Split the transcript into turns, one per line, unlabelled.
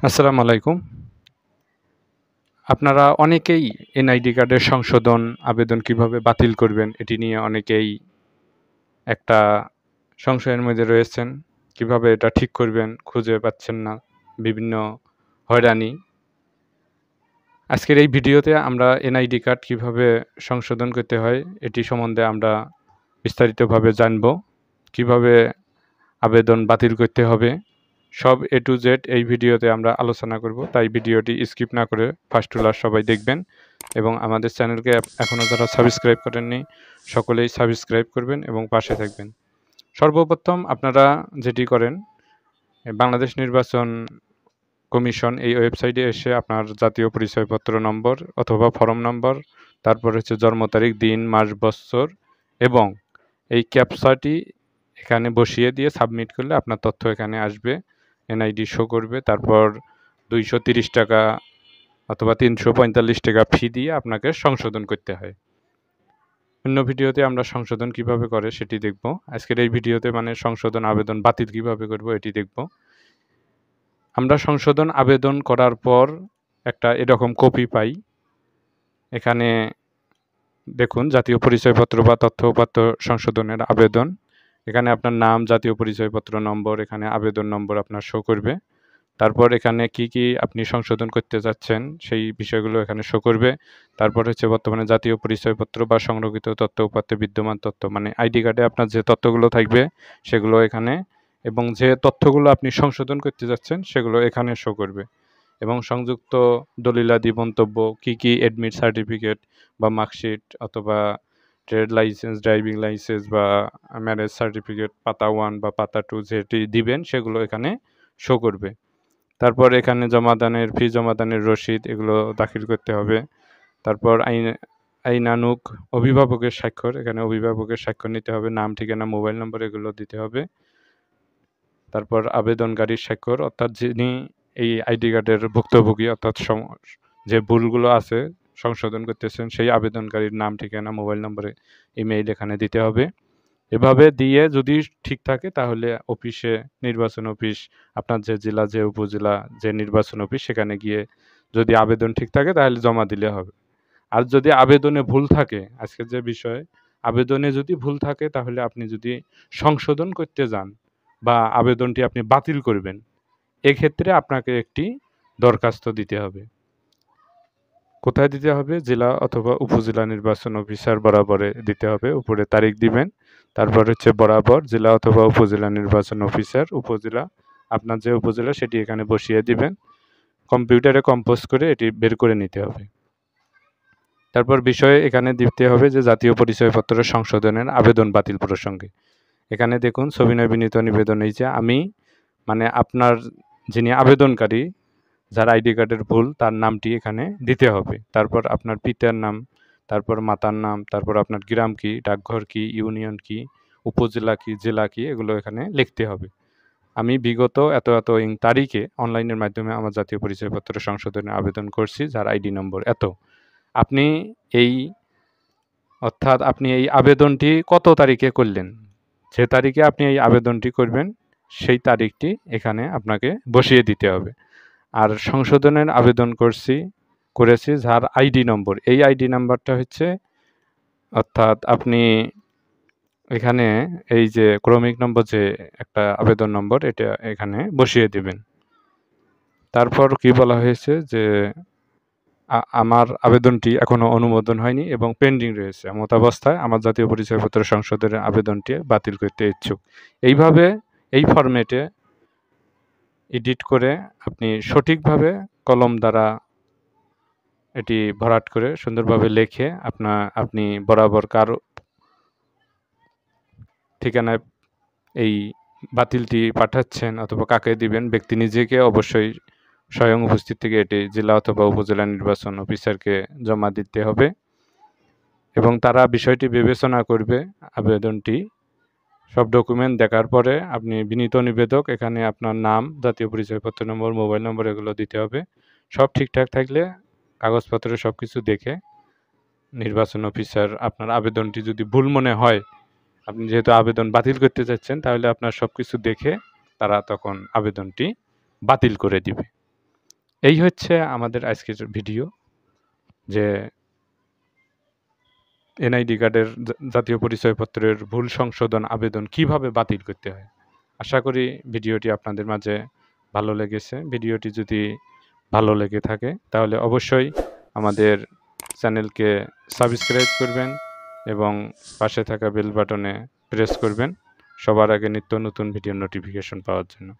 আসসালামু আলাইকুম। আপনারা অনেকেই এনআইডি কার্ডের সংশোধন আবেদন কিভাবে বাতিল করবেন এটি নিয়ে অনেকেই একটা সংশয়ের মধ্যে রয়েছেন। কিভাবে এটা ঠিক করবেন খুঁজে পাচ্ছেন না, বিভিন্ন হয়রানি। আজকের এই ভিডিওতে আমরা এনআইডি কার্ড কিভাবে সংশোধন করতে হয় এটি সম্বন্ধে আমরা বিস্তারিতভাবে জানব। কিভাবে আবেদন বাতিল করতে হবে সব A to Z এই ভিডিওতে আমরা আলোচনা করব, তাই ভিডিওটি স্কিপ না করে ফার্স্ট টু লাস্ট সবাই দেখবেন এবং আমাদের চ্যানেলকে এখনও যারা সাবস্ক্রাইব করেননি সকলেই সাবস্ক্রাইব করবেন এবং পাশে থাকবেন। সর্বপ্রথম আপনারা যেটি করেন, বাংলাদেশ নির্বাচন কমিশন এই ওয়েবসাইটে এসে আপনার জাতীয় পরিচয়পত্র নম্বর অথবা ফর্ম নম্বর, তারপর হচ্ছে জন্ম তারিখ, দিন, মাস, বছর এবং এই ক্যাপচাটি এখানে বসিয়ে দিয়ে সাবমিট করলে আপনার তথ্য এখানে আসবে, এনআইডি শো করবে। তারপর 230 টাকা অথবা 345 টাকা ফি দিয়ে আপনাকে সংশোধন করতে হয়। অন্য ভিডিওতে আমরা সংশোধন কিভাবে করে সেটি দেখব। আজকের এই ভিডিওতে সংশোধন আবেদন বাতিল কিভাবে করব এটি দেখব। আমরা সংশোধন আবেদন করার পর একটা এরকম কপি পাই। এখানে দেখুন জাতীয় পরিচয়পত্র বা তথ্য উপাত্ত সংশোধনের আবেদন। এখানে আপনার নাম, জাতীয় পরিচয়পত্র নম্বর, এখানে আবেদন নম্বর আপনার শো করবে। তারপর এখানে কি আপনি সংশোধন করতে যাচ্ছেন সেই বিষয়গুলো এখানে শো করবে। তারপর হচ্ছে বর্তমানে জাতীয় পরিচয়পত্র বা সংরক্ষিত তথ্য উপাত্তে বিদ্যমান তথ্য, আইডি কার্ডে আপনার যে তথ্যগুলো থাকবে সেগুলো এখানে, এবং যে তথ্যগুলো আপনি সংশোধন করতে যাচ্ছেন সেগুলো এখানে শো করবে। এবং সংযুক্ত দলিলাদি মন্তব্য কি অ্যাডমিট সার্টিফিকেট বা মার্কশিট অথবা ট্রেড লাইসেন্স, ড্রাইভিং লাইসেন্স বা ম্যারেজ সার্টিফিকেট পাতা 1 বা পাতা 2 যেটি দিবেন সেগুলো এখানে শো করবে। তারপর এখানে জমাদানের ফি, জমাদানের রসিদ এগুলো দাখিল করতে হবে। তারপর আইনানুগ অভিভাবকের স্বাক্ষর, এখানে অভিভাবকের স্বাক্ষর নিতে হবে, নাম, ঠিকানা, মোবাইল নম্বর এগুলো দিতে হবে। তারপর আবেদনকারীর স্বাক্ষর, অর্থাৎ যিনি এই আইডি কার্ডের ভুক্তভোগী, অর্থাৎ যে ভুলগুলো আছে সংশোধন করতেছেন সেই আবেদনকারীর নাম, ঠিকানা, মোবাইল নম্বরে ইমেইল এখানে দিতে হবে। এভাবে দিয়ে যদি ঠিক থাকে তাহলে অফিসে, নির্বাচন অফিস, আপনার যে জেলা, যে উপজেলা, যে নির্বাচন অফিস সেখানে গিয়ে যদি আবেদন ঠিক থাকে তাহলে জমা দিলে হবে। আর যদি আবেদনে ভুল থাকে, আজকের যে বিষয়, আবেদনে যদি ভুল থাকে তাহলে আপনি যদি সংশোধন করতে যান বা আবেদনটি আপনি বাতিল করবেন, এক্ষেত্রে আপনাকে একটি দরখাস্ত দিতে হবে। কোথায় দিতে হবে? জেলা অথবা উপজেলা নির্বাচন অফিসার বরাবরে দিতে হবে, উপরে তারিখ দিবেন। তারপর হচ্ছে বরাবর জেলা অথবা উপজেলা নির্বাচন অফিসার, উপজেলা, আপনার যে উপজেলা সেটি এখানে বসিয়ে দিবেন। কম্পিউটারে কম্পোজ করে এটি বের করে নিতে হবে। তারপর বিষয়ে এখানে দিতে হবে যে জাতীয় পরিচয়পত্র সংশোধনের আবেদন বাতিল প্রসঙ্গে। এখানে দেখুন সবিনয় বিনীত নিবেদন, এই যে আমি আপনার যিনি আবেদনকারী, যার আইডি কার্ডের ভুল তার নামটি এখানে দিতে হবে। তারপর আপনার পিতার নাম, তারপর মাতার নাম, তারপর আপনার গ্রাম কি, ডাকঘর কি, ইউনিয়ন কি, উপজেলা কি, জেলা কি এগুলো এখানে লিখতে হবে। আমি বিগত এত তারিখে অনলাইনের মাধ্যমে আমার জাতীয় পরিচয়পত্র সংশোধনে আবেদন করছি, যার আইডি নম্বর এত। আপনি এই অর্থাৎ আপনি এই আবেদনটি কত তারিখে করলেন, যে তারিখে আপনি এই আবেদনটি করবেন সেই তারিখটি এখানে আপনাকে বসিয়ে দিতে হবে। আর সংশোধনের আবেদন করেছি যার আইডি নম্বর, এই আইডি নাম্বারটা হচ্ছে, অর্থাৎ আপনি এখানে এই যে ক্রমিক নম্বর যে একটা আবেদন নম্বর এটা এখানে বসিয়ে দিবেন। তারপর কি বলা হয়েছে যে আমার আবেদনটি এখনো অনুমোদন হয়নি এবং পেন্ডিং রয়েছে, এমত অবস্থায় আমার জাতীয় পরিচয়পত্র সংশোধনের আবেদনটি বাতিল করতে ইচ্ছুক। এইভাবে এই ফরম্যাটে এডিট করে আপনি সঠিকভাবে কলম দ্বারা এটি ভরাট করে সুন্দরভাবে লিখে আপনি বরাবর কার ঠিকানায় এই বাতিলটি পাঠাচ্ছেন অথবা কাকে দিবেন, ব্যক্তি নিজেকে অবশ্যই স্বয়ং উপস্থিত থেকে এটি জেলা অথবা উপজেলা নির্বাচন অফিসারকে জমা দিতে হবে এবং তারা বিষয়টি বিবেচনা করবে। আবেদনটি সব ডকুমেন্ট দেখার পরে আপনি বিনীত নিবেদক, এখানে আপনার নাম, জাতীয় পরিচয়পত্র নম্বর, মোবাইল নম্বর এগুলো দিতে হবে। সব ঠিকঠাক থাকলে কাগজপত্র সব কিছু দেখে নির্বাচন অফিসার আপনার আবেদনটি যদি ভুল মনে হয়, আপনি যেহেতু আবেদন বাতিল করতে চাচ্ছেন, তাহলে আপনার সব কিছু দেখে তারা তখন আবেদনটি বাতিল করে দিবে। এই হচ্ছে আমাদের আজকের ভিডিও, যে এনআইডি কার্ডের জাতীয় পরিচয়পত্রের ভুল সংশোধন আবেদন কিভাবে বাতিল করতে হয়। আশা করি ভিডিওটি আপনাদের মাঝে ভালো লেগেছে। ভিডিওটি যদি ভালো লেগে থাকে তাহলে অবশ্যই আমাদের চ্যানেলকে সাবস্ক্রাইব করবেন এবং পাশে থাকা বেল বাটনে প্রেস করবেন সবার আগে নিত্য নতুন ভিডিও নোটিফিকেশন পাওয়ার জন্য।